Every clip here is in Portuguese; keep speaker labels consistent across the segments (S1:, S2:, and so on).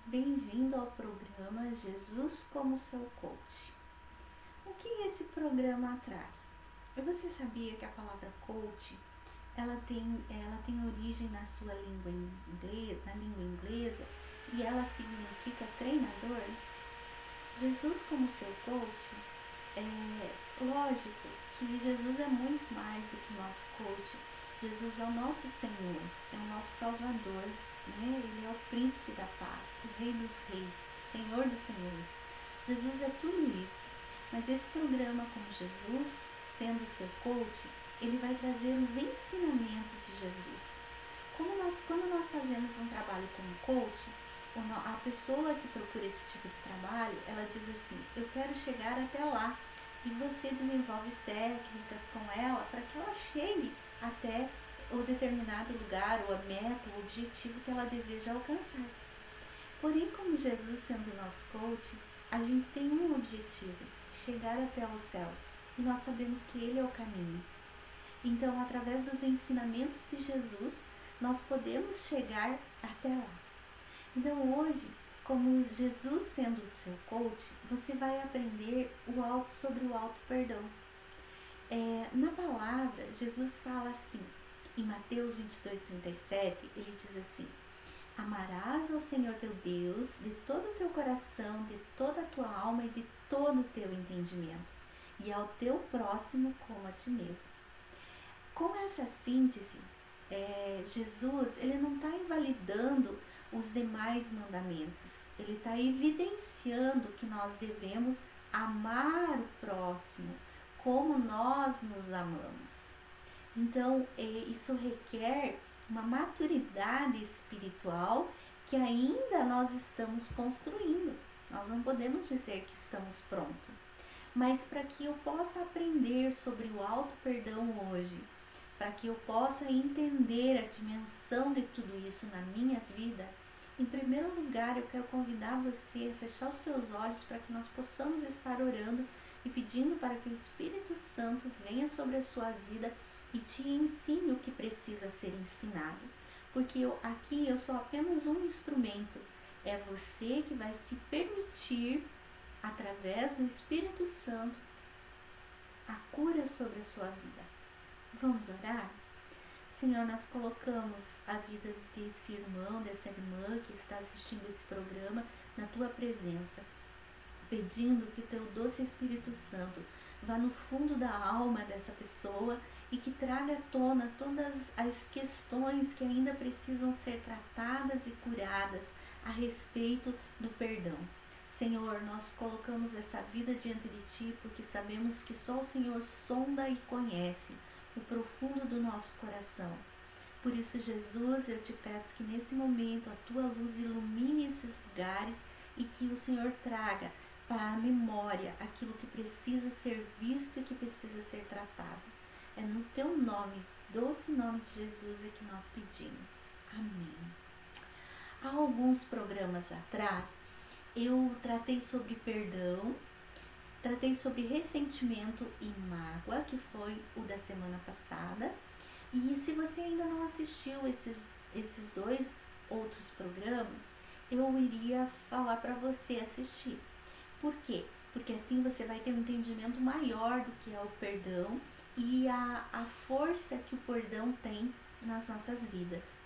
S1: Bem-vindo ao programa Jesus como seu coach. O que esse programa traz? Você sabia que a palavra coach ela tem origem na sua língua inglesa, na língua inglesa, e ela significa treinador? Jesus como seu coach, é lógico que Jesus é muito mais do que nosso coach. Jesus é o nosso Senhor, é o nosso Salvador, né? Ele é o príncipe da paz, o rei dos reis, o Senhor dos senhores. Jesus é tudo isso. Mas esse programa como Jesus, sendo seu coach, ele vai trazer os ensinamentos de Jesus. Quando nós fazemos um trabalho como coach, a pessoa que procura esse tipo de trabalho, ela diz assim, eu quero chegar até lá. E você desenvolve técnicas com ela para que ela chegue até o determinado lugar, ou a meta, o objetivo que ela deseja alcançar. Porém, como Jesus sendo nosso coach, a gente tem um objetivo, chegar até os céus. E nós sabemos que Ele é o caminho. Então, através dos ensinamentos de Jesus, nós podemos chegar até lá. Então, hoje, como Jesus sendo o seu coach, você vai aprender sobre o auto perdão. Na palavra, Jesus fala assim, em Mateus 22:37, ele diz assim, amarás ao Senhor teu Deus de todo o teu coração, de toda a tua alma e de todo o teu entendimento, e ao teu próximo como a ti mesmo. Com essa síntese, Jesus ele não está invalidando os demais mandamentos, ele está evidenciando que nós devemos amar o próximo como nós nos amamos. Então, isso requer uma maturidade espiritual que ainda nós estamos construindo. Nós não podemos dizer que estamos prontos. Mas para que eu possa aprender sobre o auto-perdão hoje, para que eu possa entender a dimensão de tudo isso na minha vida, em primeiro lugar eu quero convidar você a fechar os teus olhos para que nós possamos estar orando e pedindo para que o Espírito Santo venha sobre a sua vida e te ensine o que precisa ser ensinado. Porque aqui eu sou apenas um instrumento. É você que vai se permitir, através do Espírito Santo, a cura sobre a sua vida. Vamos orar? Senhor, nós colocamos a vida desse irmão, dessa irmã que está assistindo esse programa na Tua presença, pedindo que o Teu doce Espírito Santo vá no fundo da alma dessa pessoa e que traga à tona todas as questões que ainda precisam ser tratadas e curadas a respeito do perdão. Senhor, nós colocamos essa vida diante de Ti porque sabemos que só o Senhor sonda e conhece o profundo do nosso coração. Por isso, Jesus, eu te peço que nesse momento a Tua luz ilumine esses lugares e que o Senhor traga para a memória aquilo que precisa ser visto e que precisa ser tratado. É no Teu nome, doce nome de Jesus, é que nós pedimos. Amém. Há alguns programas atrás, eu tratei sobre perdão, tratei sobre ressentimento e mágoa, que foi o da semana passada. E se você ainda não assistiu esses dois outros programas, eu iria falar para você assistir. Por quê? Porque assim você vai ter um entendimento maior do que é o perdão e a força que o perdão tem nas nossas vidas.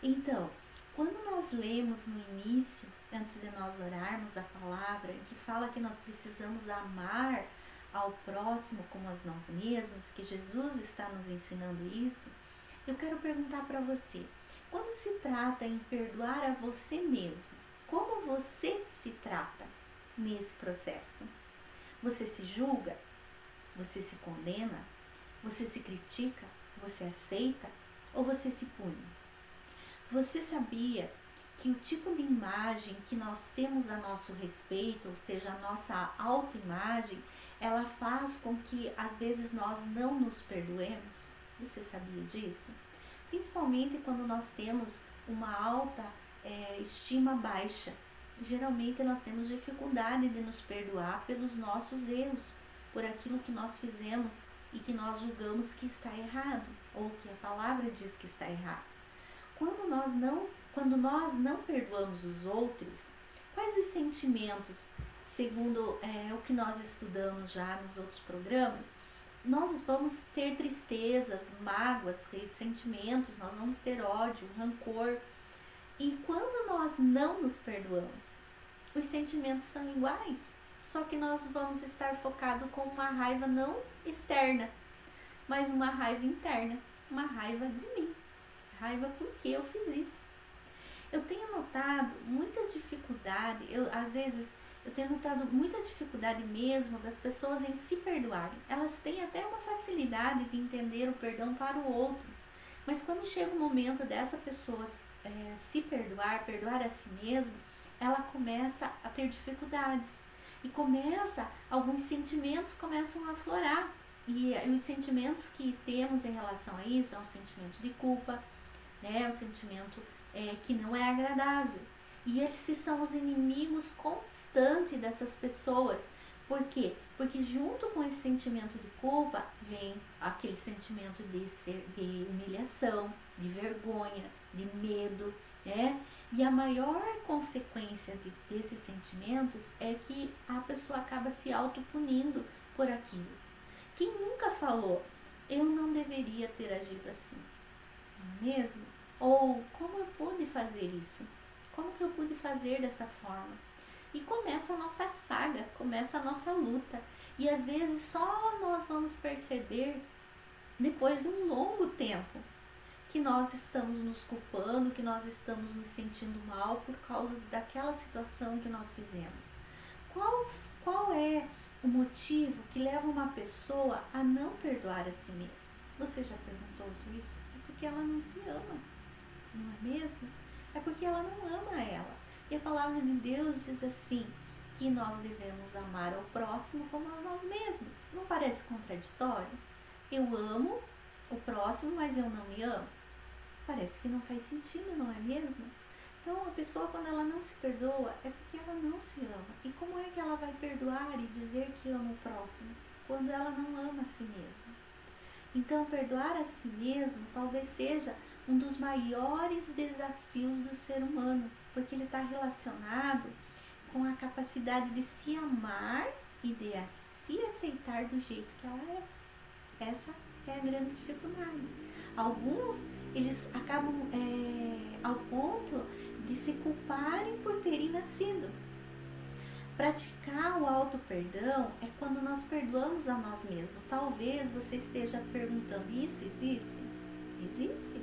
S1: Então, quando nós lemos no início, antes de nós orarmos a palavra, que fala que nós precisamos amar ao próximo como a nós mesmos, que Jesus está nos ensinando isso, eu quero perguntar para você, quando se trata em perdoar a você mesmo, como você se trata nesse processo? Você se julga? Você se condena? Você se critica? Você aceita? Ou você se pune? Você sabia que o tipo de imagem que nós temos a nosso respeito, ou seja, a nossa autoimagem, ela faz com que às vezes nós não nos perdoemos? Você sabia disso? Principalmente quando nós temos uma alta estima baixa. Geralmente nós temos dificuldade de nos perdoar pelos nossos erros, por aquilo que nós fizemos e que nós julgamos que está errado, ou que a palavra diz que está errado. Quando nós não perdoamos os outros, Quais os sentimentos, segundo o que nós estudamos já nos outros programas? Nós vamos ter tristezas, mágoas, ressentimentos, nós vamos ter ódio, rancor. E quando nós não nos perdoamos, os sentimentos são iguais, só que nós vamos estar focados com uma raiva não externa, mas uma raiva interna, uma raiva de mim, raiva porque eu fiz isso. Eu tenho notado muita dificuldade, às vezes eu tenho notado muita dificuldade mesmo das pessoas em se perdoarem. Elas têm até uma facilidade de entender o perdão para o outro, mas quando chega o momento dessa pessoa se perdoar a si mesma, ela começa a ter dificuldades e alguns sentimentos começam a aflorar. E os sentimentos que temos em relação a isso é um sentimento de culpa, né? Um sentimento que não é agradável. E esses são os inimigos constantes dessas pessoas. Por quê? Porque junto com esse sentimento de culpa vem aquele sentimento de humilhação, de vergonha, de medo, né? E a maior consequência desses sentimentos é que a pessoa acaba se autopunindo por aquilo. Quem nunca falou, eu não deveria ter agido assim, não é mesmo? Ou, como eu pude fazer isso? Como que eu pude fazer dessa forma? E começa a nossa saga, começa a nossa luta. E às vezes só nós vamos perceber, depois de um longo tempo, que nós estamos nos culpando, que nós estamos nos sentindo mal por causa daquela situação que nós fizemos. Qual é o motivo que leva uma pessoa a não perdoar a si mesma? Você já perguntou isso? É porque ela não se ama, não é mesmo? É porque ela não ama ela. E a palavra de Deus diz assim, que nós devemos amar ao próximo como a nós mesmos. Não parece contraditório? Eu amo o próximo, mas eu não me amo? Parece que não faz sentido, não é mesmo? Então, a pessoa, quando ela não se perdoa, é porque ela não se ama. E como é que ela vai perdoar e dizer que ama o próximo, quando ela não ama a si mesma? Então, perdoar a si mesmo talvez seja um dos maiores desafios do ser humano, porque ele está relacionado com a capacidade de se amar e de se aceitar do jeito que ela é. Essa é a grande dificuldade. Alguns, eles acabam ao ponto de se culparem por terem nascido. Praticar o auto-perdão é quando nós perdoamos a nós mesmos. Talvez você esteja perguntando, isso existe? Existe.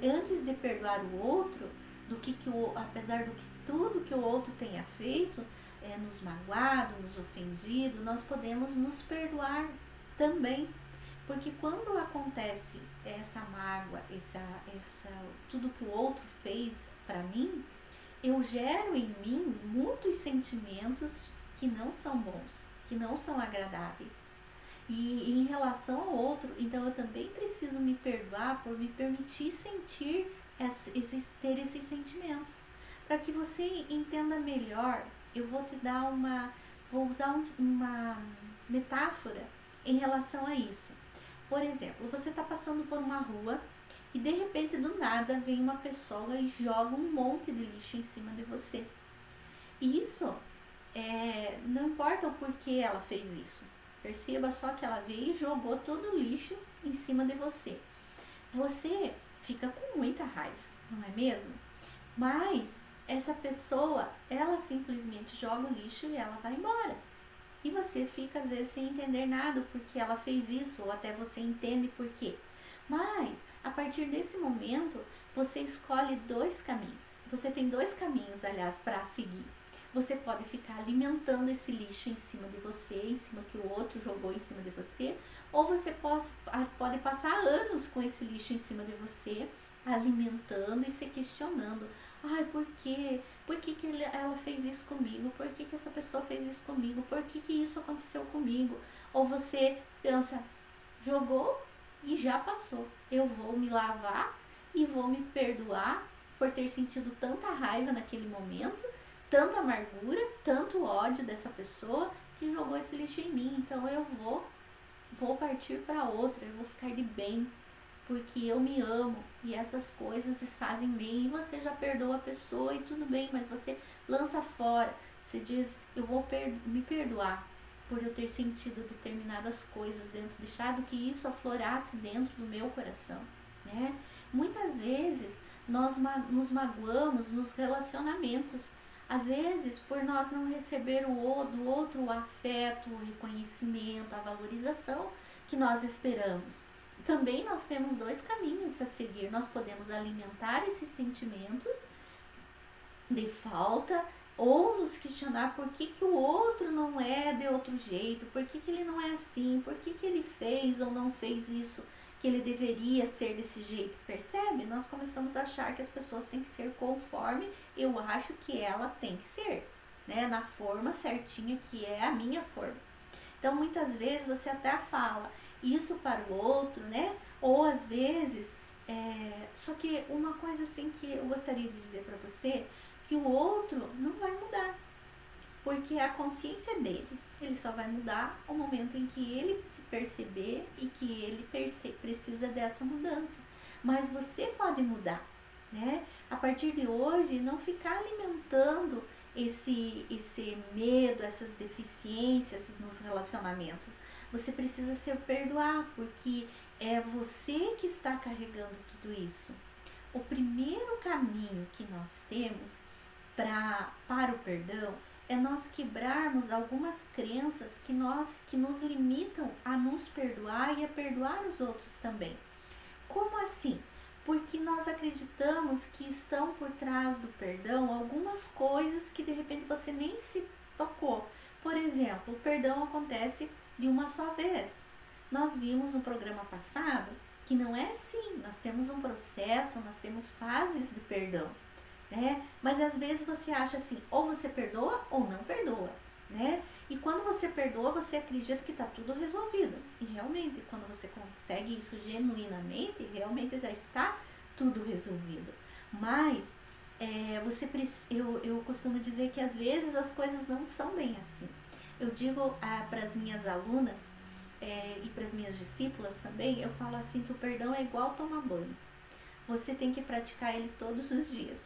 S1: Antes de perdoar o outro, apesar do que tudo que o outro tenha feito, nos magoado, nos ofendido, nós podemos nos perdoar também. Porque quando acontece essa mágoa, tudo que o outro fez para mim, eu gero em mim muitos sentimentos que não são bons, que não são agradáveis. E em relação ao outro, então eu também preciso me perdoar por me permitir sentir ter esses sentimentos. Para que você entenda melhor, eu vou usar uma metáfora em relação a isso. Por exemplo, você está passando por uma rua e de repente do nada vem uma pessoa e joga um monte de lixo em cima de você. Isso não importa o porquê ela fez isso. Perceba só que ela veio e jogou todo o lixo em cima de você. Você fica com muita raiva, não é mesmo? Mas essa pessoa, ela simplesmente joga o lixo e ela vai embora. E você fica às vezes sem entender nada porque ela fez isso, ou até você entende por quê. Mas, a partir desse momento, você escolhe dois caminhos. Você tem dois caminhos, aliás, para seguir. Você pode ficar alimentando esse lixo em cima de você, em cima que o outro jogou em cima de você, ou você pode passar anos com esse lixo em cima de você, alimentando e se questionando. Ai, por quê? Por que ela fez isso comigo? Por que essa pessoa fez isso comigo? Por que isso aconteceu comigo? Ou você pensa, jogou e já passou. Eu vou me lavar e vou me perdoar por ter sentido tanta raiva naquele momento, tanta amargura, tanto ódio dessa pessoa que jogou esse lixo em mim. Então eu vou partir para outra, eu vou ficar de bem. porque eu me amo e essas coisas se fazem bem, e você já perdoa a pessoa e tudo bem, mas você lança fora, você diz, eu vou me perdoar por eu ter sentido determinadas coisas dentro, deixado que isso aflorasse dentro do meu coração, né? Muitas vezes nós nos magoamos nos relacionamentos, às vezes por nós não receber do outro o afeto, o reconhecimento, a valorização que nós esperamos. Também nós temos dois caminhos a seguir. Nós podemos alimentar esses sentimentos de falta ou nos questionar por que o outro não é de outro jeito, por que ele não é assim, por que ele fez ou não fez isso que ele deveria ser desse jeito, percebe? Nós começamos a achar que as pessoas têm que ser conforme eu acho que ela tem que ser, né? Na forma certinha que é a minha forma. Então, muitas vezes você até fala isso para o outro, né? Ou às vezes, só que uma coisa assim que eu gostaria de dizer para você, que o outro não vai mudar, porque a consciência dele, ele só vai mudar no momento em que ele se perceber e que ele precisa dessa mudança. Mas você pode mudar, né? A partir de hoje, não ficar alimentando esse medo, essas deficiências nos relacionamentos. Você precisa se perdoar, porque é você que está carregando tudo isso. O primeiro caminho que nós temos para o perdão é nós quebrarmos algumas crenças que nos limitam a nos perdoar e a perdoar os outros também. Como assim? Porque nós acreditamos que estão por trás do perdão algumas coisas que de repente você nem se tocou. Por exemplo, o perdão acontece de uma só vez. Nós vimos no programa passado que não é assim. Nós temos um processo, nós temos fases de perdão, né? Mas às vezes você acha assim, ou você perdoa ou não perdoa, né? E quando você perdoa, você acredita que está tudo resolvido. E realmente, quando você consegue isso genuinamente, realmente já está tudo resolvido. Mas eu costumo dizer que às vezes as coisas não são bem assim. Eu digo para as minhas alunas e para as minhas discípulas também, eu falo assim que o perdão é igual tomar banho. Você tem que praticar ele todos os dias.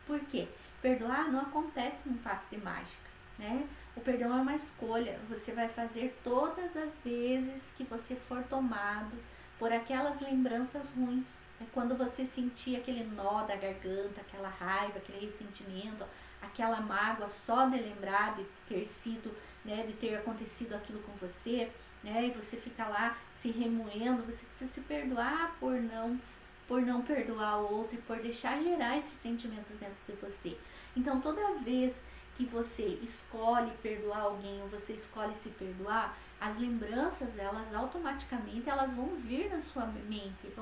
S1: Por quê? Perdoar não acontece num passe de mágica, né? O perdão é uma escolha. Você vai fazer todas as vezes que você for tomado por aquelas lembranças ruins. É quando você sentir aquele nó da garganta, aquela raiva, aquele ressentimento, aquela mágoa só de lembrar de ter sido, né, de ter acontecido aquilo com você, né? E você fica lá se remoendo. Você precisa se perdoar por não perdoar o outro e por deixar gerar esses sentimentos dentro de você. Então, toda vez que você escolhe perdoar alguém ou você escolhe se perdoar, as lembranças, elas automaticamente elas vão vir na sua mente,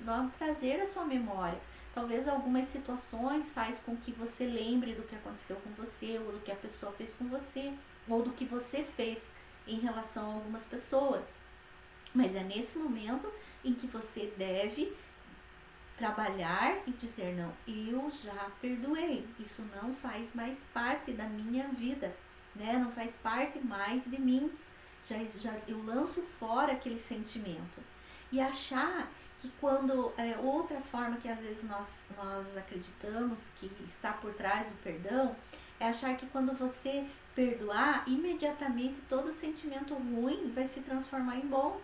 S1: vão trazer a sua memória. Talvez algumas situações faz com que você lembre do que aconteceu com você, ou do que a pessoa fez com você, ou do que você fez em relação a algumas pessoas. Mas é nesse momento em que você deve trabalhar e dizer, não, eu já perdoei, isso não faz mais parte da minha vida, né? Não faz parte mais de mim, já eu lanço fora aquele sentimento. E achar que quando, outra forma que às vezes nós acreditamos que está por trás do perdão, é achar que quando você perdoar, imediatamente todo sentimento ruim vai se transformar em bom.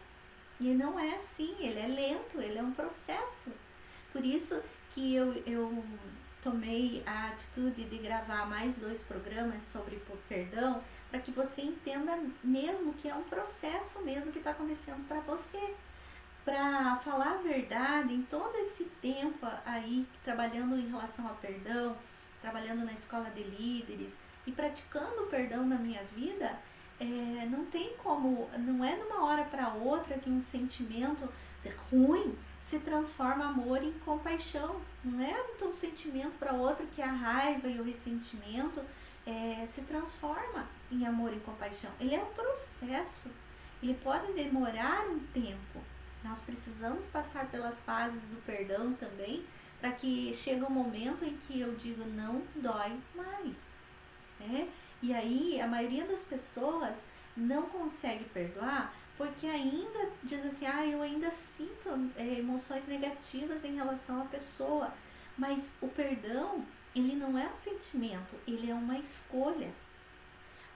S1: E não é assim, ele é lento, ele é um processo. Por isso que eu tomei a atitude de gravar mais 2 programas sobre perdão, para que você entenda mesmo que é um processo mesmo que está acontecendo para você. Para falar a verdade, em todo esse tempo aí, trabalhando em relação ao perdão, trabalhando na escola de líderes e praticando o perdão na minha vida, não tem como, não é de uma hora para outra que um sentimento ruim se transforma amor em compaixão. Não é um sentimento para outro que a raiva e o ressentimento se transforma em amor e compaixão. Ele é um processo, ele pode demorar um tempo. Nós precisamos passar pelas fases do perdão também, para que chegue um momento em que eu digo não dói mais, né? E aí a maioria das pessoas não consegue perdoar porque ainda diz assim, eu ainda sinto emoções negativas em relação à pessoa. Mas o perdão, ele não é um sentimento, ele é uma escolha.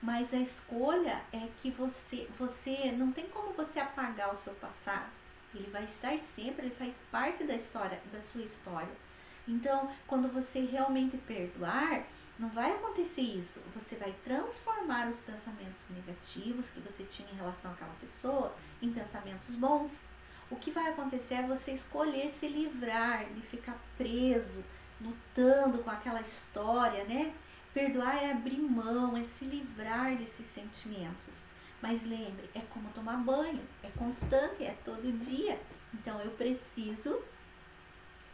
S1: Mas a escolha é que você não tem como você apagar o seu passado. Ele vai estar sempre, ele faz parte da história, da sua história. Então, quando você realmente perdoar, não vai acontecer isso. Você vai transformar os pensamentos negativos que você tinha em relação àquela pessoa em pensamentos bons. O que vai acontecer é você escolher se livrar de ficar preso, lutando com aquela história, né? Perdoar é abrir mão, é se livrar desses sentimentos. Mas lembre, é como tomar banho, é constante, é todo dia. Então eu preciso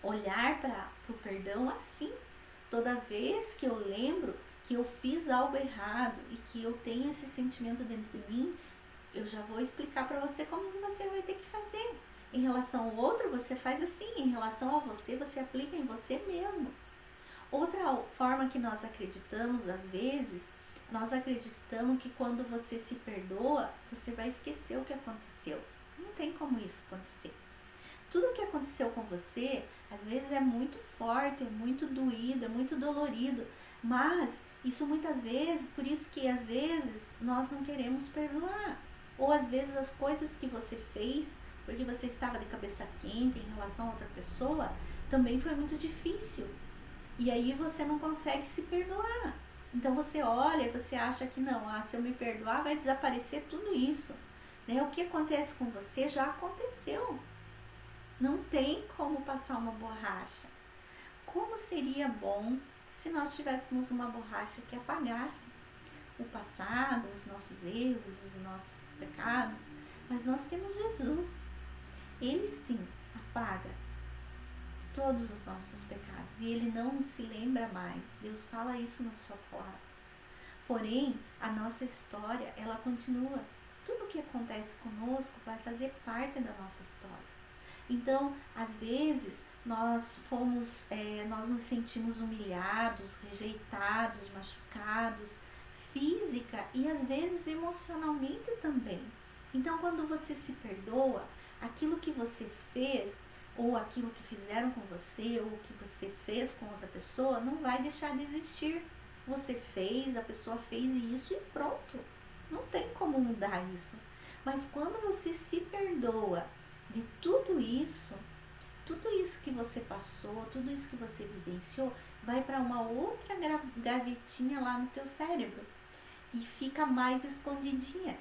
S1: olhar para o perdão assim. Toda vez que eu lembro que eu fiz algo errado e que eu tenho esse sentimento dentro de mim, eu já vou explicar para você como você vai ter que fazer. Em relação ao outro, você faz assim. Em relação a você, você aplica em você mesmo. Outra forma que nós acreditamos, às vezes, nós acreditamos que quando você se perdoa, você vai esquecer o que aconteceu. Não tem como isso acontecer. Tudo o que aconteceu com você, às vezes é muito forte, é muito doído, é muito dolorido, mas isso muitas vezes, por isso que às vezes nós não queremos perdoar. Ou às vezes as coisas que você fez, porque você estava de cabeça quente em relação a outra pessoa, também foi muito difícil. E aí você não consegue se perdoar. Então você olha e você acha que não, se eu me perdoar vai desaparecer tudo isso. Né? O que acontece com você já aconteceu. Não tem como passar uma borracha. Como seria bom se nós tivéssemos uma borracha que apagasse o passado, os nossos erros, os nossos pecados. Mas nós temos Jesus. Ele sim apaga todos os nossos pecados e ele não se lembra mais. Deus fala isso na sua palavra. Porém, a nossa história, ela continua. Tudo que acontece conosco vai fazer parte da nossa história. Então, às vezes, nós nos sentimos humilhados, rejeitados, machucados, física e às vezes emocionalmente também. Então, quando você se perdoa, aquilo que você fez ou aquilo que fizeram com você, ou o que você fez com outra pessoa, não vai deixar de existir. Você fez, a pessoa fez isso e pronto. Não tem como mudar isso. Mas quando você se perdoa de tudo isso que você passou, tudo isso que você vivenciou, vai para uma outra gavetinha lá no teu cérebro e fica mais escondidinha.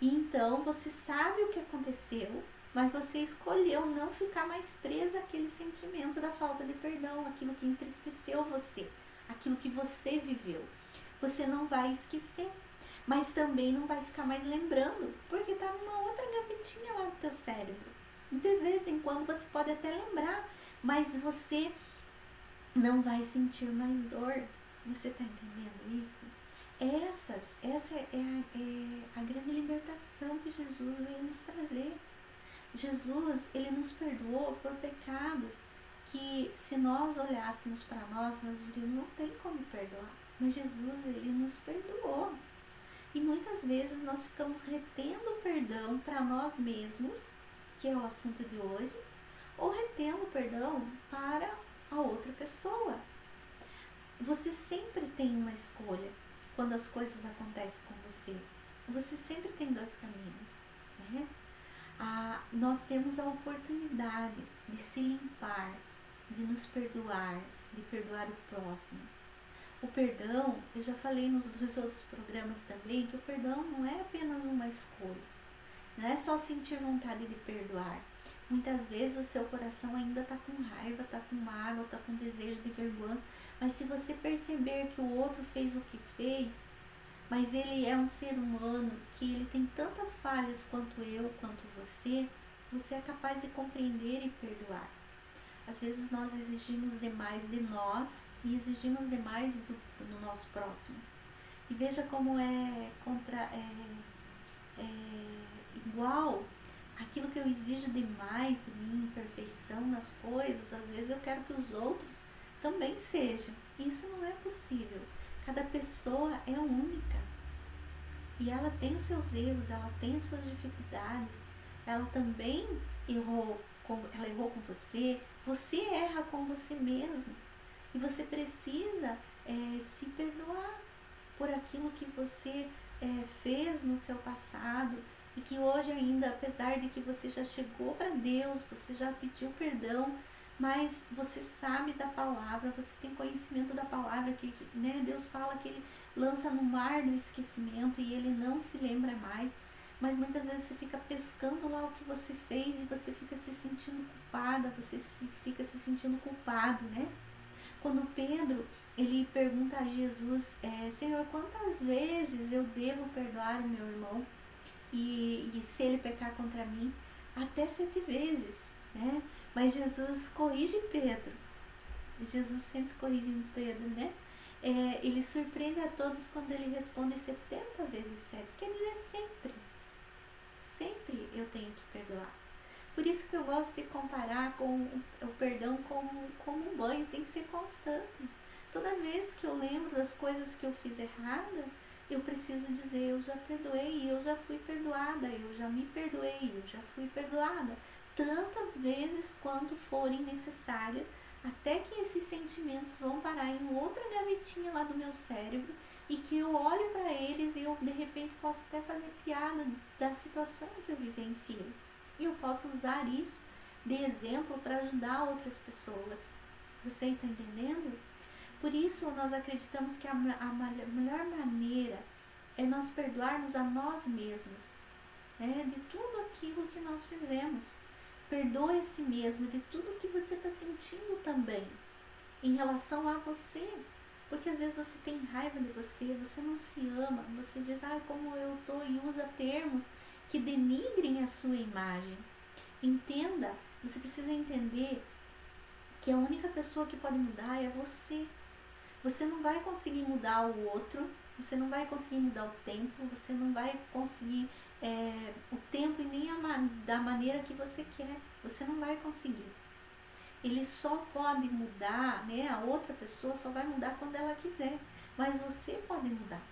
S1: E então você sabe o que aconteceu, mas você escolheu não ficar mais presa àquele sentimento da falta de perdão, aquilo que entristeceu você, aquilo que você viveu. Você não vai esquecer, mas também não vai ficar mais lembrando, porque está numa outra gavetinha lá do teu cérebro. De vez em quando você pode até lembrar, mas você não vai sentir mais dor. Você está entendendo isso? Essa é a grande libertação que Jesus veio nos trazer. Jesus, ele nos perdoou por pecados que, se nós olhássemos para nós diríamos, não tem como perdoar. Mas Jesus, ele nos perdoou. E muitas vezes nós ficamos retendo perdão para nós mesmos, que é o assunto de hoje, ou retendo perdão para a outra pessoa. Você sempre tem uma escolha quando as coisas acontecem com você. Você sempre tem dois caminhos, né? Nós temos a oportunidade de se limpar, de nos perdoar, de perdoar o próximo. O perdão, eu já falei nos outros programas também, que o perdão não é apenas uma escolha. Não é só sentir vontade de perdoar. Muitas vezes o seu coração ainda está com raiva, está com mágoa, está com desejo de vergonha. Mas se você perceber que o outro fez o que fez, mas ele é um ser humano, que ele tem tantas falhas quanto eu, quanto você é capaz de compreender e perdoar. Às vezes nós exigimos demais de nós e exigimos demais do nosso próximo. E veja como é igual aquilo que eu exijo demais de mim, perfeição nas coisas. Às vezes eu quero que os outros também sejam. Isso não é possível. Cada pessoa é única. E ela tem os seus erros, ela tem as suas dificuldades, ela também ela errou com você, você erra com você mesmo. E você precisa se perdoar por aquilo que você fez no seu passado e que hoje ainda, apesar de que você já chegou para Deus, você já pediu perdão, mas você sabe da palavra, você tem conhecimento da palavra, que Deus fala que Ele lança no mar do esquecimento e Ele não se lembra mais, mas muitas vezes você fica pescando lá o que você fez e você fica se sentindo culpada, você fica se sentindo culpado, né? Quando Pedro, ele pergunta a Jesus, Senhor, quantas vezes eu devo perdoar o meu irmão e se ele pecar contra mim? Até 7 vezes, né? Mas Jesus corrige Pedro. Jesus sempre corrigindo Pedro, né? Ele surpreende a todos quando ele responde 70 vezes 7. Quer dizer, sempre. Sempre eu tenho que perdoar. Por isso que eu gosto de comparar com o perdão como um banho, tem que ser constante. Toda vez que eu lembro das coisas que eu fiz errada, eu preciso dizer, eu já perdoei, eu já fui perdoada, eu já me perdoei, eu já fui perdoada. Tantas vezes quanto forem necessárias, até que esses sentimentos vão parar em outra gavetinha lá do meu cérebro e que eu olho para eles e eu de repente posso até fazer piada da situação que eu vivenciei. E eu posso usar isso de exemplo para ajudar outras pessoas. Você está entendendo? Por isso, nós acreditamos que a melhor maneira é nós perdoarmos a nós mesmos, né, de tudo aquilo que nós fizemos. Perdoe a si mesmo de tudo que você está sentindo também, em relação a você. Porque às vezes você tem raiva de você, você não se ama, você diz, como eu estou, e usa termos que denigrem a sua imagem. Entenda, você precisa entender que a única pessoa que pode mudar é você. Você não vai conseguir mudar o outro, você não vai conseguir mudar o tempo, você não vai conseguir o tempo e nem da maneira que você quer. Você não vai conseguir. Ele só pode mudar, né? A outra pessoa só vai mudar quando ela quiser, mas você pode mudar.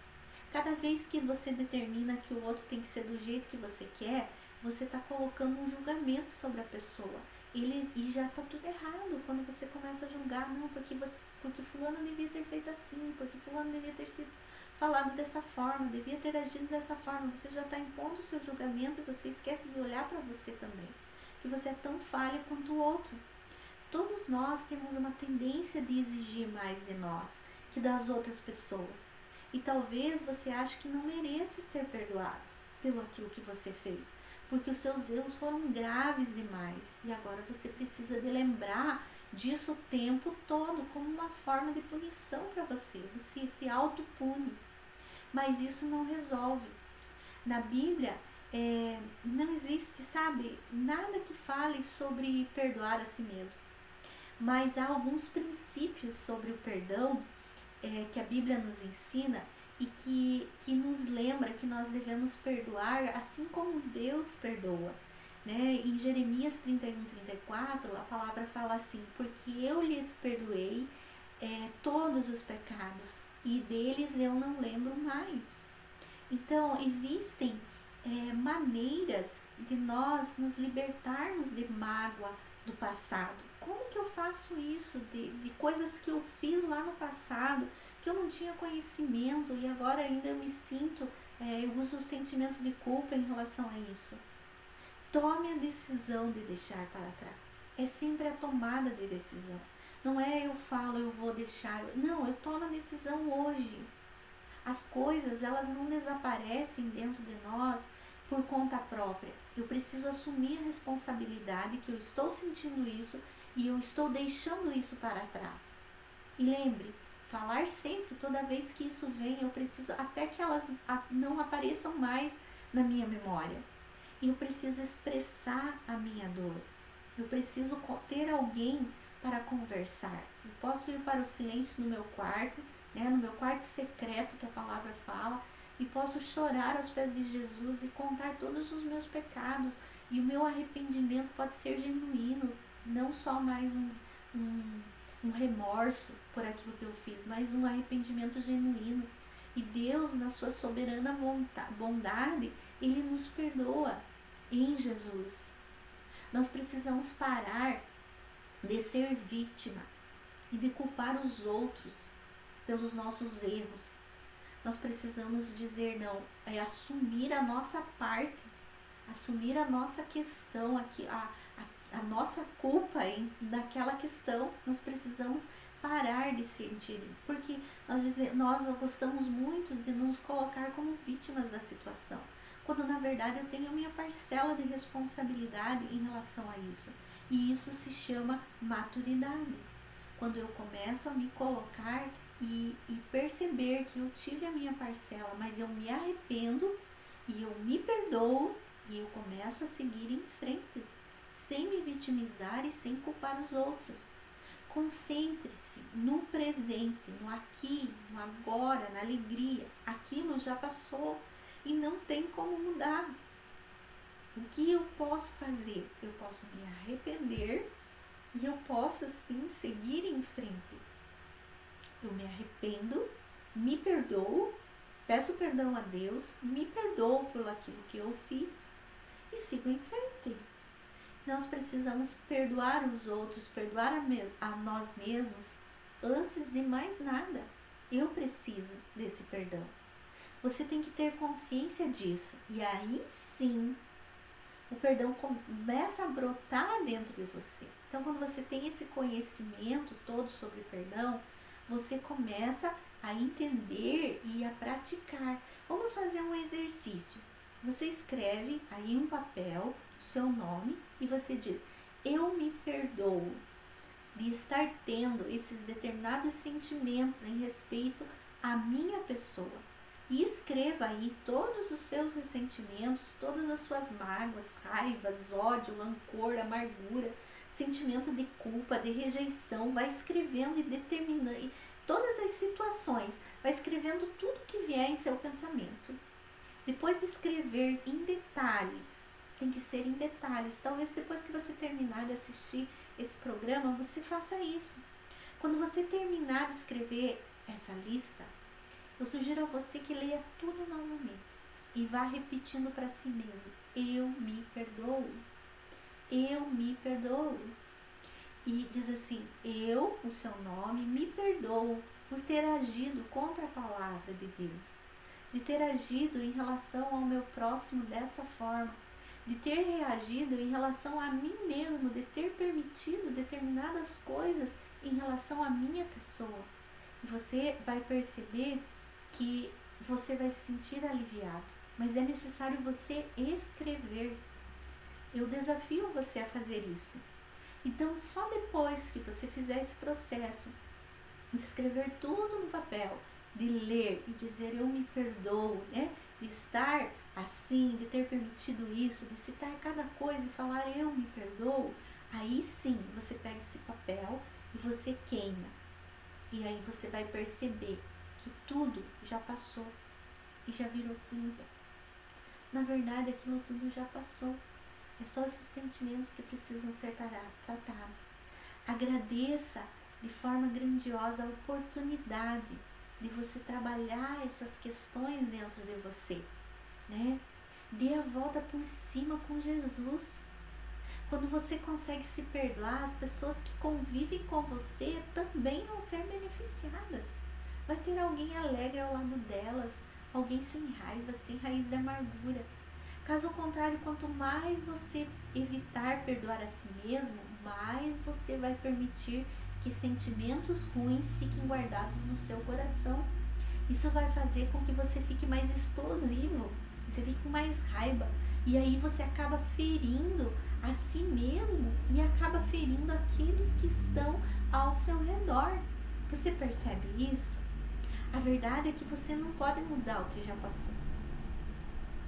S1: Cada vez que você determina que o outro tem que ser do jeito que você quer, você está colocando um julgamento sobre a pessoa. E já está tudo errado quando você começa a julgar, não, porque fulano devia ter feito assim, porque fulano devia ter sido falado dessa forma, devia ter agido dessa forma. Você já está impondo o seu julgamento e você esquece de olhar para você também, que você é tão falha quanto o outro. Todos nós temos uma tendência de exigir mais de nós que das outras pessoas. E talvez você ache que não merece ser perdoado pelo aquilo que você fez, porque os seus erros foram graves demais. E agora você precisa de lembrar disso o tempo todo como uma forma de punição para você. Você se autopune. Mas isso não resolve. Na Bíblia, não existe, sabe, nada que fale sobre perdoar a si mesmo. Mas há alguns princípios sobre o perdão que a Bíblia nos ensina e que nos lembra que nós devemos perdoar assim como Deus perdoa. Né? Em Jeremias 31:34, a palavra fala assim, porque eu lhes perdoei todos os pecados e deles eu não lembro mais. Então, existem maneiras de nós nos libertarmos de mágoa do passado. Como que eu faço isso? De coisas que eu fiz lá no passado, que eu não tinha conhecimento e agora ainda eu me sinto, eu uso o sentimento de culpa em relação a isso. Tome a decisão de deixar para trás. É sempre a tomada de decisão. Não é eu falo, eu vou deixar. Não, eu tomo a decisão hoje. As coisas, elas não desaparecem dentro de nós por conta própria. Eu preciso assumir a responsabilidade que eu estou sentindo isso e eu estou deixando isso para trás. E lembre, falar sempre, toda vez que isso vem, eu preciso, até que elas não apareçam mais na minha memória. E eu preciso expressar a minha dor. Eu preciso ter alguém para conversar. Eu posso ir para o silêncio no meu quarto, no meu quarto secreto que a palavra fala, e posso chorar aos pés de Jesus e contar todos os meus pecados. E o meu arrependimento pode ser genuíno, não só mais um remorso por aquilo que eu fiz, mas um arrependimento genuíno. E Deus, na sua soberana bondade, Ele nos perdoa em Jesus. Nós precisamos parar de ser vítima e de culpar os outros pelos nossos erros. Nós precisamos dizer não, assumir a nossa parte, assumir a nossa questão, a nossa culpa daquela questão. Nós precisamos parar de sentir, porque nós gostamos muito de nos colocar como vítimas da situação, quando na verdade eu tenho a minha parcela de responsabilidade em relação a isso. E isso se chama maturidade. Quando eu começo a me colocar e perceber que eu tive a minha parcela, mas eu me arrependo e eu me perdoo e eu começo a seguir em frente, sem me vitimizar e sem culpar os outros. Concentre-se no presente, no aqui, no agora, na alegria. Aquilo já passou e não tem como mudar. O que eu posso fazer? Eu posso me arrepender e eu posso sim seguir em frente. Eu me arrependo, me perdoo, peço perdão a Deus, me perdoo por aquilo que eu fiz e sigo em frente. Nós precisamos perdoar os outros, perdoar a nós mesmos antes de mais nada. Eu preciso desse perdão. Você tem que ter consciência disso. E aí sim, o perdão começa a brotar dentro de você. Então, quando você tem esse conhecimento todo sobre perdão, você começa a entender e a praticar. Vamos fazer um exercício. Você escreve aí um papel o seu nome e você diz: eu me perdoo de estar tendo esses determinados sentimentos em respeito à minha pessoa. E escreva aí todos os seus ressentimentos, todas as suas mágoas, raivas, ódio, rancor, amargura, sentimento de culpa, de rejeição. Vai escrevendo e determinando todas as situações. Vai escrevendo tudo que vier em seu pensamento. Depois escrever em detalhes. Tem que ser em detalhes. Talvez depois que você terminar de assistir esse programa, você faça isso. Quando você terminar de escrever essa lista, eu sugiro a você que leia tudo novamente e vá repetindo para si mesmo: eu me perdoo, eu me perdoo. E diz assim: eu, o seu nome, me perdoo por ter agido contra a palavra de Deus, de ter agido em relação ao meu próximo dessa forma, de ter reagido em relação a mim mesmo, de ter permitido determinadas coisas em relação à minha pessoa. E você vai perceber que você vai se sentir aliviado, mas é necessário você escrever. Eu desafio você a fazer isso. Então, só depois que você fizer esse processo de escrever tudo no papel, de ler e dizer eu me perdoo, né? De estar assim, de ter permitido isso, de citar cada coisa e falar eu me perdoo, aí sim você pega esse papel e você queima. E aí você vai perceber que tudo já passou e já virou cinza. Na verdade, aquilo tudo já passou. É só esses sentimentos que precisam ser tratados. Agradeça de forma grandiosa a oportunidade de você trabalhar essas questões dentro de você, né? Dê a volta por cima com Jesus. Quando você consegue se perdoar, as pessoas que convivem com você também vão ser beneficiadas. Vai ter alguém alegre ao lado delas, alguém sem raiva, sem raiz de amargura. Caso contrário, quanto mais você evitar perdoar a si mesmo, mais você vai permitir que sentimentos ruins fiquem guardados no seu coração. Isso vai fazer com que você fique mais explosivo, você fique com mais raiva, e aí você acaba ferindo a si mesmo e acaba ferindo aqueles que estão ao seu redor. Você percebe isso? A verdade é que você não pode mudar o que já passou,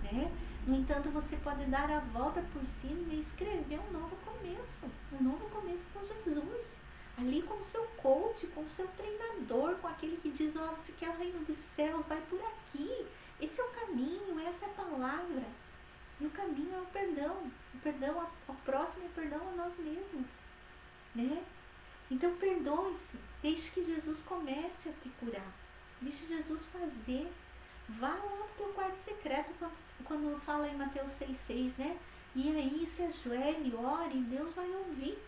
S1: né? No entanto, você pode dar a volta por cima e escrever um novo começo com Jesus. Ali com o seu coach, com o seu treinador, com aquele que diz: ó, você quer o reino dos céus, vai por aqui. Esse é o caminho, essa é a palavra. E o caminho é o perdão. O perdão ao próximo e o perdão a nós mesmos, né? Então perdoe-se, deixe que Jesus comece a te curar. Deixa Jesus fazer. Vá lá no teu quarto secreto, quando fala em Mateus 6,6, né? E aí se ajoelhe, ore, e Deus vai ouvir.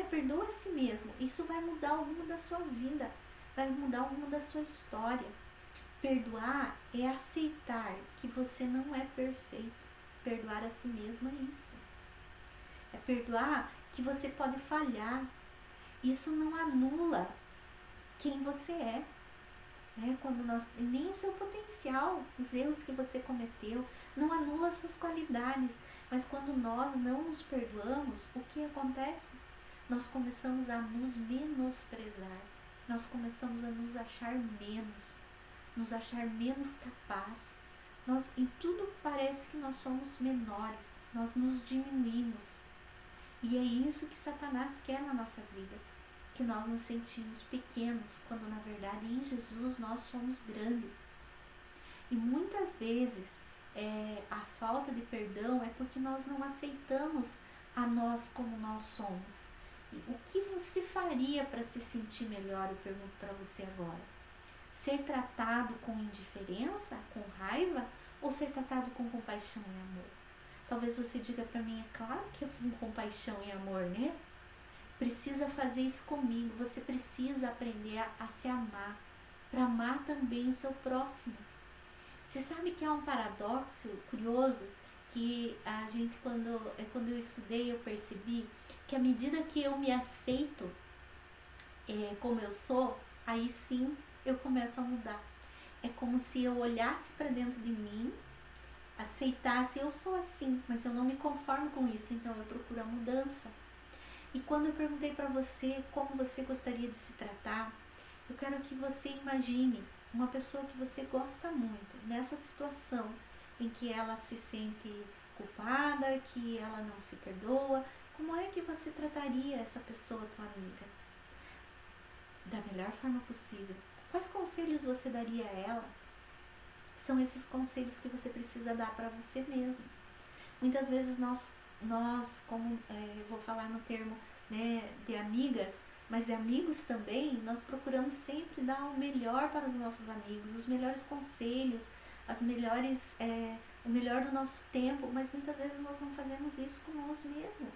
S1: Perdoa a si mesmo. Isso vai mudar o rumo da sua vida, vai mudar o rumo da sua história. Perdoar é aceitar que você não é perfeito. Perdoar a si mesmo é isso. É perdoar que você pode falhar. Isso não anula quem você é. Quando nem o seu potencial, os erros que você cometeu, não anula as suas qualidades. Mas quando nós não nos perdoamos, o que acontece? Nós começamos a nos menosprezar. Nós começamos a nos achar menos capaz. Em tudo parece que nós somos menores, nós nos diminuímos. E é isso que Satanás quer na nossa vida, que nós nos sentimos pequenos, quando na verdade em Jesus nós somos grandes. E muitas vezes a falta de perdão é porque nós não aceitamos a nós como nós somos. E o que você faria para se sentir melhor? Eu pergunto para você agora. Ser tratado com indiferença, com raiva, ou ser tratado com compaixão e amor? Talvez você diga para mim, é claro que é com compaixão e amor, né? Precisa fazer isso comigo. Você precisa aprender a se amar, para amar também o seu próximo. Você sabe que há um paradoxo curioso, que a gente, quando eu estudei, eu percebi que à medida que eu me aceito como eu sou, aí sim eu começo a mudar. É como se eu olhasse para dentro de mim, aceitasse, eu sou assim, mas eu não me conformo com isso, então eu procuro a mudança. E quando eu perguntei para você como você gostaria de se tratar, eu quero que você imagine uma pessoa que você gosta muito, nessa situação em que ela se sente culpada, que ela não se perdoa. Como é que você trataria essa pessoa, tua amiga? Da melhor forma possível. Quais conselhos você daria a ela? São esses conselhos que você precisa dar para você mesmo. Muitas vezes nós como eu vou falar no termo, né, de amigas, mas de amigos também, nós procuramos sempre dar o melhor para os nossos amigos, os melhores conselhos, o melhor do nosso tempo, mas muitas vezes nós não fazemos isso com nós mesmos.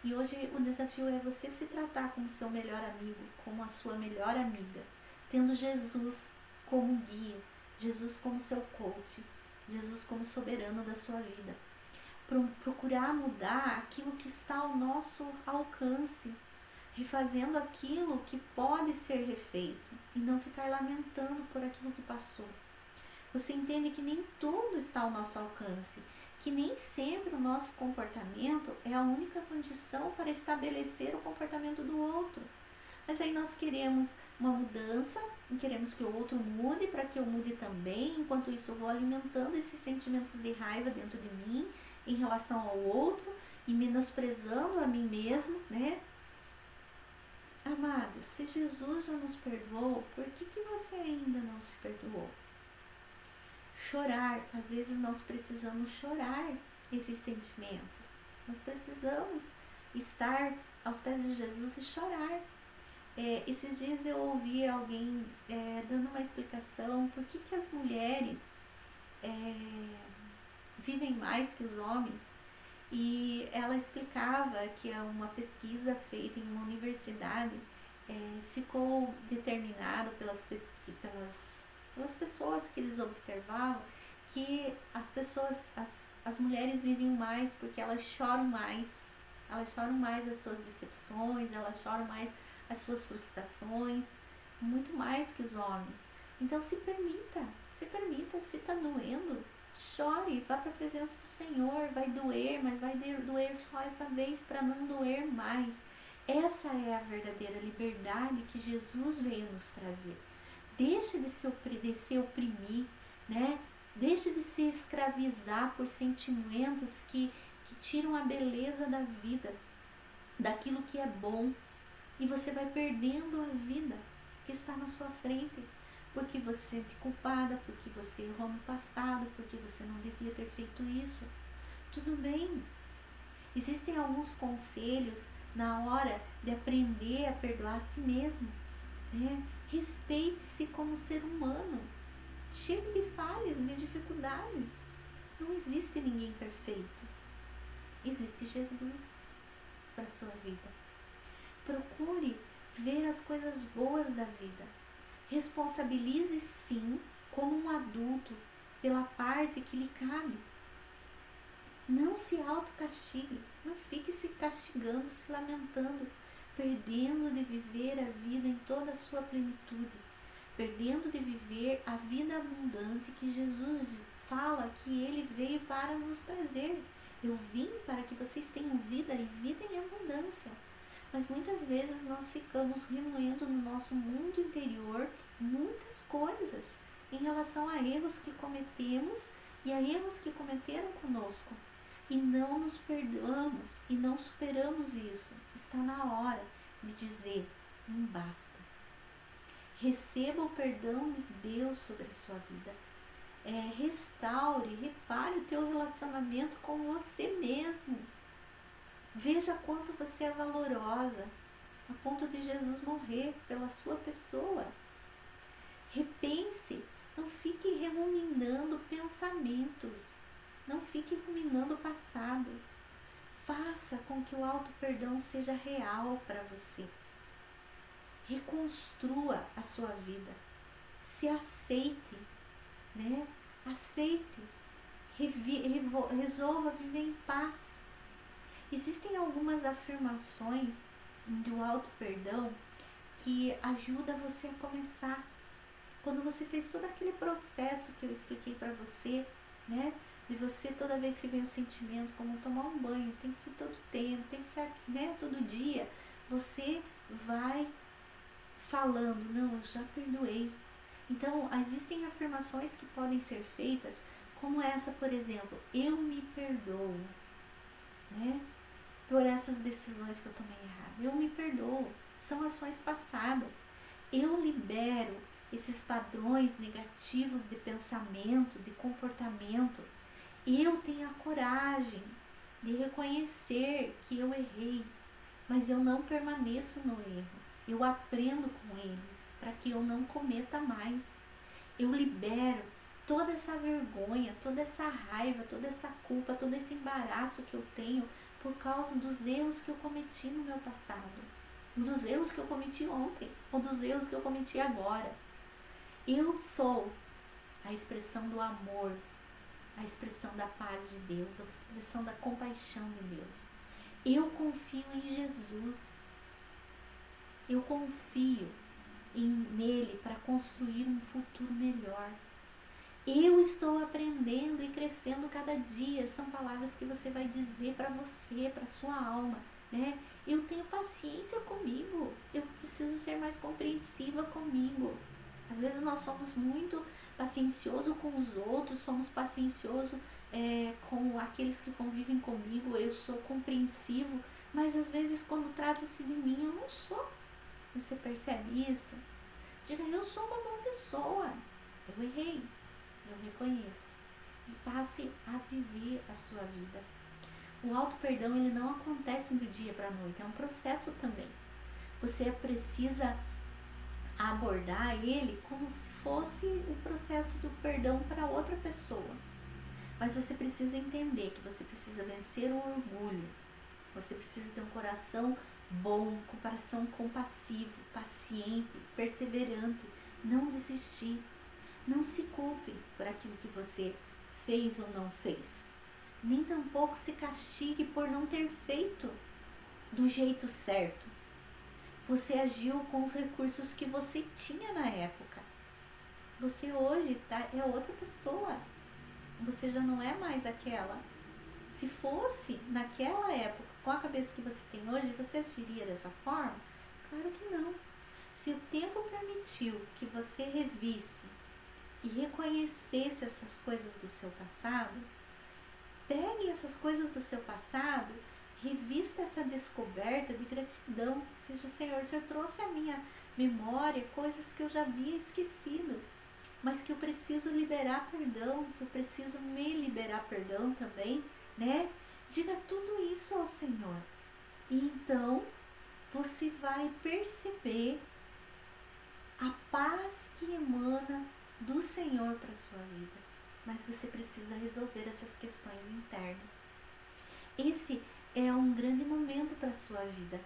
S1: E hoje o desafio é você se tratar como seu melhor amigo, como a sua melhor amiga, tendo Jesus como guia, Jesus como seu coach, Jesus como soberano da sua vida. Procurar mudar aquilo que está ao nosso alcance, refazendo aquilo que pode ser refeito e não ficar lamentando por aquilo que passou. Você entende que nem tudo está ao nosso alcance, que nem sempre o nosso comportamento é a única condição para estabelecer o comportamento do outro. Mas aí nós queremos uma mudança, queremos que o outro mude para que eu mude também, enquanto isso eu vou alimentando esses sentimentos de raiva dentro de mim em relação ao outro e menosprezando a mim mesmo, né? Amados, se Jesus já nos perdoou, por que você ainda não se perdoou? Chorar, às vezes nós precisamos chorar esses sentimentos. Nós precisamos estar aos pés de Jesus e chorar. Esses dias eu ouvi alguém dando uma explicação por que as mulheres vivem mais que os homens. E ela explicava que uma pesquisa feita em uma universidade ficou determinado pelas pessoas que eles observavam que as mulheres vivem mais porque elas choram mais as suas decepções, elas choram mais as suas frustrações, muito mais que os homens. Então se permita, se está doendo, chore, vá para a presença do Senhor, vai doer, mas vai doer só essa vez para não doer mais. Essa é a verdadeira liberdade que Jesus veio nos trazer. Deixe de se oprimir, né? Deixe de se escravizar por sentimentos que tiram a beleza da vida, daquilo que é bom. E você vai perdendo a vida que está na sua frente, porque você se sente culpada, porque você errou no passado, porque você não devia ter feito isso. Tudo bem. Existem alguns conselhos na hora de aprender a perdoar a si mesmo, né? Respeite-se como ser humano, cheio de falhas, de dificuldades. Não existe ninguém perfeito. Existe Jesus para a sua vida. Procure ver as coisas boas da vida. Responsabilize sim, como um adulto, pela parte que lhe cabe. Não se autocastigue, não fique se castigando, se lamentando, perdendo de viver a vida em toda a sua plenitude, perdendo de viver a vida abundante que Jesus fala que Ele veio para nos trazer. Eu vim para que vocês tenham vida e vida em abundância. Mas muitas vezes nós ficamos remoendo no nosso mundo interior muitas coisas em relação a erros que cometemos e a erros que cometeram conosco. E não nos perdoamos e não superamos isso. Está na hora de dizer, não basta. Receba o perdão de Deus sobre a sua vida. Restaure, repare o teu relacionamento com você mesmo. Veja quanto você é valorosa, a ponto de Jesus morrer pela sua pessoa. Repense, não fique ruminando pensamentos, não fique ruminando o passado. Faça com que o auto-perdão seja real para você. Reconstrua a sua vida. Se aceite, né? Aceite. Resolva viver em paz. Existem algumas afirmações do auto-perdão que ajudam você a começar. Quando você fez todo aquele processo que eu expliquei para você, né? De você, toda vez que vem o sentimento, como tomar um banho, tem que ser todo tempo, tem que ser, né, todo dia, você vai falando, não, eu já perdoei. Então, existem afirmações que podem ser feitas, como essa, por exemplo, eu me perdoo, né? Por essas decisões que eu tomei errado. Eu me perdoo. São ações passadas. Eu libero esses padrões negativos de pensamento, de comportamento. Eu tenho a coragem de reconhecer que eu errei, mas eu não permaneço no erro. Eu aprendo com ele para que eu não cometa mais. Eu libero toda essa vergonha, toda essa raiva, toda essa culpa, todo esse embaraço que eu tenho por causa dos erros que eu cometi no meu passado, dos erros que eu cometi ontem, ou dos erros que eu cometi agora. Eu sou a expressão do amor, a expressão da paz de Deus, a expressão da compaixão de Deus. Eu confio em Jesus. Eu confio nele para construir um futuro melhor. Eu estou aprendendo e crescendo cada dia. São palavras que você vai dizer para você, para sua alma, né? Eu tenho paciência comigo. Eu preciso ser mais compreensiva comigo. Às vezes nós somos muito pacienciosos com os outros, somos pacienciosos com aqueles que convivem comigo. Eu sou compreensivo, mas às vezes quando trata-se de mim, eu não sou. Você percebe isso? Diga, eu sou uma boa pessoa. Eu errei. Eu reconheço. E passe a viver a sua vida. O auto-perdão, ele não acontece do dia para a noite. É um processo também. Você precisa abordar ele como se fosse o processo do perdão para outra pessoa. Mas você precisa entender que você precisa vencer o orgulho. Você precisa ter um coração bom, um coração compassivo, paciente, perseverante. Não desistir. Não se culpe por aquilo que você fez ou não fez. Nem tampouco se castigue por não ter feito do jeito certo. Você agiu com os recursos que você tinha na época. Você hoje é outra pessoa. Você já não é mais aquela. Se fosse naquela época, com a cabeça que você tem hoje, você agiria dessa forma? Claro que não. Se o tempo permitiu que você revisse e reconhecesse essas coisas do seu passado, pegue essas coisas do seu passado, revista essa descoberta de gratidão. Seja, Senhor, o Senhor trouxe à minha memória coisas que eu já havia esquecido, mas que eu preciso liberar perdão, que eu preciso me liberar perdão também, né? Diga tudo isso ao Senhor. E então, você vai perceber a do Senhor para a sua vida, mas você precisa resolver essas questões internas. Esse é um grande momento para a sua vida.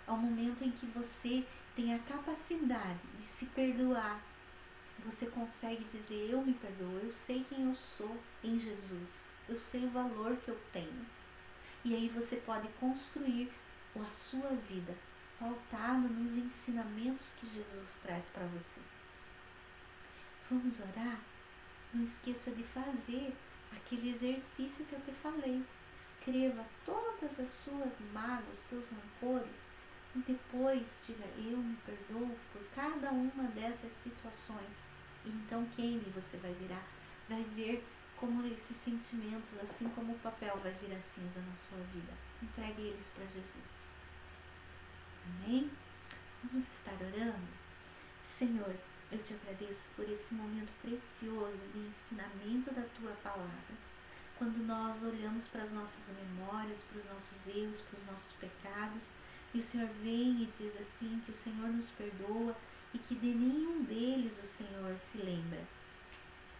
S1: É um momento em que você tem a capacidade de se perdoar. Você consegue dizer, eu me perdoo, eu sei quem eu sou em Jesus, eu sei o valor que eu tenho. E aí você pode construir a sua vida pautado nos ensinamentos que Jesus traz para você. Vamos orar? Não esqueça de fazer aquele exercício que eu te falei. Escreva todas as suas mágoas, seus rancores, e depois diga, eu me perdoo por cada uma dessas situações. E então queime, você vai virar, vai ver como esses sentimentos, assim como o papel vai virar cinza na sua vida. Entregue eles para Jesus. Amém? Vamos estar orando? Senhor, eu te agradeço por esse momento precioso de ensinamento da Tua Palavra. Quando nós olhamos para as nossas memórias, para os nossos erros, para os nossos pecados, e o Senhor vem e diz assim que o Senhor nos perdoa e que de nenhum deles o Senhor se lembra.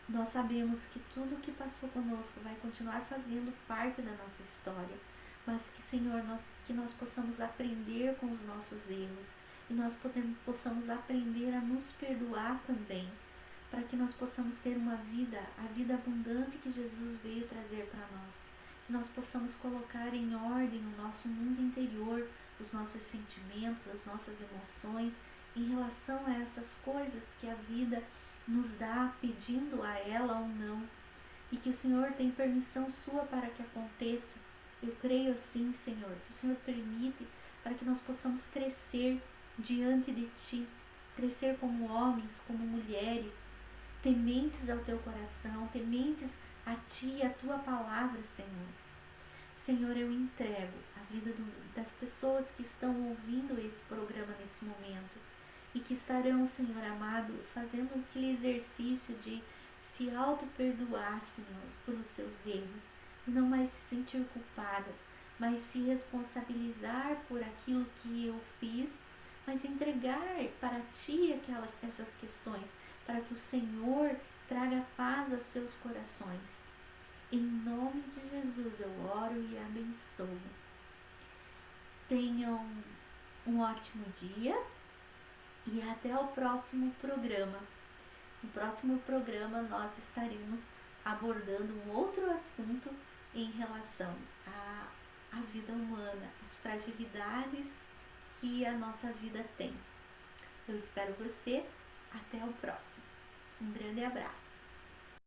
S1: Nós sabemos que tudo que passou conosco vai continuar fazendo parte da nossa história, mas que, Senhor, que nós possamos aprender com os nossos erros e nós possamos aprender a nos perdoar também, para que nós possamos ter uma vida, a vida abundante que Jesus veio trazer para nós. Que nós possamos colocar em ordem o nosso mundo interior, os nossos sentimentos, as nossas emoções, em relação a essas coisas que a vida nos dá, pedindo a ela ou não, e que o Senhor tem permissão sua para que aconteça. Eu creio assim, Senhor, que o Senhor permite para que nós possamos crescer diante de Ti, crescer como homens, como mulheres, tementes ao Teu coração, tementes a Ti e a Tua palavra, Senhor. Senhor, eu entrego a vida das pessoas que estão ouvindo esse programa nesse momento e que estarão, Senhor amado, fazendo aquele exercício de se auto-perdoar, Senhor, pelos seus erros e não mais se sentir culpadas, mas se responsabilizar por aquilo que eu fiz, mas entregar para Ti essas questões, para que o Senhor traga paz aos seus corações. Em nome de Jesus eu oro e abençoo. Tenham um ótimo dia e até o próximo programa. No próximo programa nós estaremos abordando um outro assunto em relação à vida humana, as fragilidades que a nossa vida tem. Eu espero você. Até o próximo. Um grande abraço.